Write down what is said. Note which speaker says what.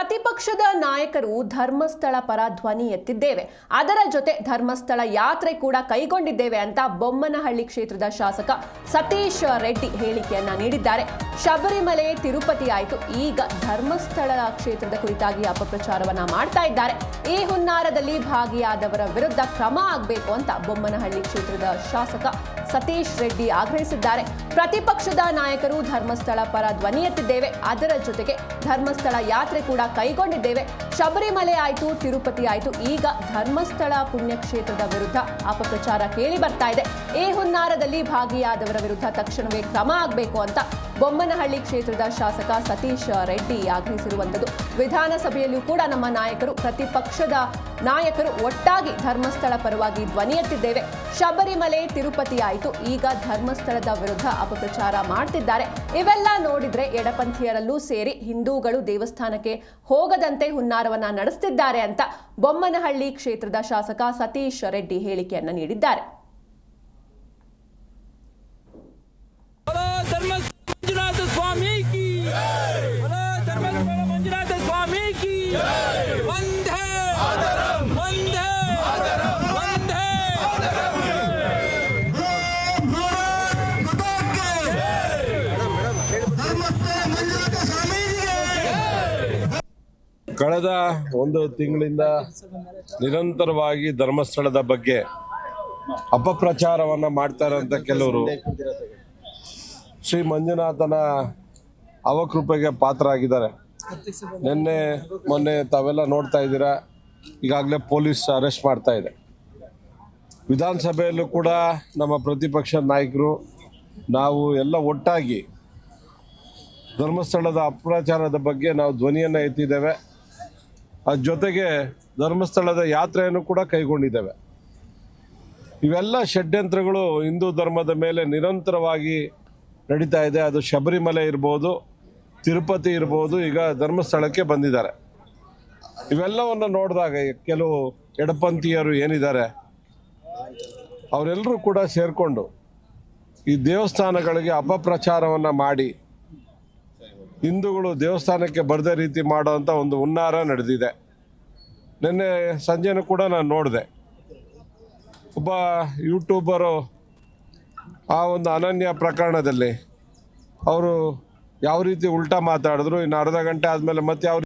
Speaker 1: ಪ್ರತಿಪಕ್ಷದ ನಾಯಕರು ಧರ್ಮಸ್ಥಳ ಪರ ಧ್ವನಿ ಎತ್ತಿದ್ದೇವೆ, ಅದರ ಜೊತೆ ಧರ್ಮಸ್ಥಳ ಯಾತ್ರೆ ಕೂಡ ಕೈಗೊಂಡಿದ್ದೇವೆ ಅಂತ ಬೊಮ್ಮನಹಳ್ಳಿ ಕ್ಷೇತ್ರದ ಶಾಸಕ ಸತೀಶ್ ರೆಡ್ಡಿ ಹೇಳಿಕೆಯನ್ನ ನೀಡಿದ್ದಾರೆ. ಶಬರಿಮಲೆ ತಿರುಪತಿ ಆಯಿತು, ಈಗ ಧರ್ಮಸ್ಥಳ ಕ್ಷೇತ್ರದ ಕುರಿತಾಗಿ ಅಪಪ್ರಚಾರವನ್ನ ಮಾಡ್ತಾ ಇದ್ದಾರೆ. ಈ ಹುನ್ನಾರದಲ್ಲಿ ಭಾಗಿಯಾದವರ ವಿರುದ್ಧ ಕ್ರಮ ಆಗಬೇಕು ಅಂತ ಬೊಮ್ಮನಹಳ್ಳಿ ಕ್ಷೇತ್ರದ ಶಾಸಕ ಸತೀಶ್ ರೆಡ್ಡಿ ಆಗ್ರಹಿಸಿದ್ದಾರೆ. ಪ್ರತಿಪಕ್ಷದ ನಾಯಕರು ಧರ್ಮಸ್ಥಳ ಪರ ಧ್ವನಿ ಎತ್ತಿದ್ದೇವೆ, ಅದರ ಜೊತೆಗೆ ಧರ್ಮಸ್ಥಳ ಯಾತ್ರೆ ಕೂಡ ಕೈಗೊಂಡಿದ್ದೇವೆ. ಶಬರಿಮಲೆ ಆಯಿತು, ತಿರುಪತಿ ಆಯಿತು, ಈಗ ಧರ್ಮಸ್ಥಳ ಪುಣ್ಯಕ್ಷೇತ್ರದ ವಿರುದ್ಧ ಅಪಪ್ರಚಾರ ಕೇಳಿ ಬರ್ತಾ ಇದೆ. ಈ ಹುನ್ನಾರದಲ್ಲಿ ಭಾಗಿಯಾದವರ ವಿರುದ್ಧ ತಕ್ಷಣವೇ ಕ್ರಮ ಆಗಬೇಕು ಅಂತ ಬೊಮ್ಮನಹಳ್ಳಿ ಕ್ಷೇತ್ರದ ಶಾಸಕ ಸತೀಶ್ ರೆಡ್ಡಿ ಆಗ್ರಹಿಸಿರುವಂಥದ್ದು. ವಿಧಾನಸಭೆಯಲ್ಲೂ ಕೂಡ ನಮ್ಮ ನಾಯಕರು, ಪ್ರತಿಪಕ್ಷದ ನಾಯಕರು ಒಟ್ಟಾಗಿ ಧರ್ಮಸ್ಥಳ ಪರವಾಗಿ ಧ್ವನಿ ಎತ್ತಿದ್ದೇವೆ. ಶಬರಿಮಲೆ ತಿರುಪತಿ ಆಯಿತು, ಈಗ ಧರ್ಮಸ್ಥಳದ ವಿರುದ್ಧ ಅಪಪ್ರಚಾರ ಮಾಡ್ತಿದ್ದಾರೆ. ಇವೆಲ್ಲ ನೋಡಿದ್ರೆ ಎಡಪಂಥೀಯರಲ್ಲೂ ಸೇರಿ ಹಿಂದೂಗಳು ದೇವಸ್ಥಾನಕ್ಕೆ ಹೋಗದಂತೆ ಹುನ್ನಾರವನ್ನ ನಡೆಸುತ್ತಿದ್ದಾರೆ ಅಂತ ಬೊಮ್ಮನಹಳ್ಳಿ ಕ್ಷೇತ್ರದ ಶಾಸಕ ಸತೀಶ್ ರೆಡ್ಡಿ ಹೇಳಿಕೆಯನ್ನ ನೀಡಿದ್ದಾರೆ.
Speaker 2: ಕಳೆದ ಒಂದು ತಿಂಗಳಿಂದ ನಿರಂತರವಾಗಿ ಧರ್ಮಸ್ಥಳದ ಬಗ್ಗೆ ಅಪಪ್ರಚಾರವನ್ನು ಮಾಡ್ತಾ ಇರೋಂಥ ಕೆಲವರು ಶ್ರೀ ಮಂಜುನಾಥನ ಅವಕೃಪೆಗೆ ಪಾತ್ರರಾಗಿದ್ದಾರೆ. ನಿನ್ನೆ ಮೊನ್ನೆ ತಾವೆಲ್ಲ ನೋಡ್ತಾ ಇದ್ದೀರಾ, ಈಗಾಗಲೇ ಪೊಲೀಸ್ ಅರೆಸ್ಟ್ ಮಾಡ್ತಾ ಇದೆ. ವಿಧಾನಸಭೆಯಲ್ಲೂ ಕೂಡ ನಮ್ಮ ಪ್ರತಿಪಕ್ಷ ನಾಯಕರು ನಾವು ಎಲ್ಲ ಒಟ್ಟಾಗಿ ಧರ್ಮಸ್ಥಳದ ಅಪಪ್ರಚಾರದ ಬಗ್ಗೆ ನಾವು ಧ್ವನಿಯನ್ನು ಎತ್ತಿದ್ದೇವೆ. ಅದ್ರ ಜೊತೆಗೆ ಧರ್ಮಸ್ಥಳದ ಯಾತ್ರೆಯನ್ನು ಕೂಡ ಕೈಗೊಂಡಿದ್ದೇವೆ. ಇವೆಲ್ಲ ಷಡ್ಯಂತ್ರಗಳು ಹಿಂದೂ ಧರ್ಮದ ಮೇಲೆ ನಿರಂತರವಾಗಿ ನಡೀತಾ ಇದೆ. ಅದು ಶಬರಿಮಲೆ ಇರ್ಬೋದು, ತಿರುಪತಿ ಇರ್ಬೋದು, ಈಗ ಧರ್ಮಸ್ಥಳಕ್ಕೆ ಬಂದಿದ್ದಾರೆ. ಇವೆಲ್ಲವನ್ನು ನೋಡಿದಾಗ ಕೆಲವು ಎಡಪಂಥೀಯರು ಏನಿದ್ದಾರೆ ಅವರೆಲ್ಲರೂ ಕೂಡ ಸೇರಿಕೊಂಡು ಈ ದೇವಸ್ಥಾನಗಳಿಗೆ ಅಪಪ್ರಚಾರವನ್ನು ಮಾಡಿ ಹಿಂದೂಗಳು ದೇವಸ್ಥಾನಕ್ಕೆ ಬರದೇ ರೀತಿ ಮಾಡೋವಂಥ ಒಂದು ಹುನ್ನಾರ ನಡೆದಿದೆ. ನಿನ್ನೆ ಸಂಜೆನೂ ಕೂಡ ನಾನು ನೋಡಿದೆ, ಒಬ್ಬ ಯೂಟ್ಯೂಬರು ಆ ಒಂದು ಅನನ್ಯ ಪ್ರಕರಣದಲ್ಲಿ ಅವರು ಯಾವ ರೀತಿ ಉಲ್ಟಾ ಮಾತಾಡಿದ್ರು, ಇನ್ನು ಅರ್ಧ ಗಂಟೆ ಆದಮೇಲೆ ಮತ್ತೆ ಯಾವ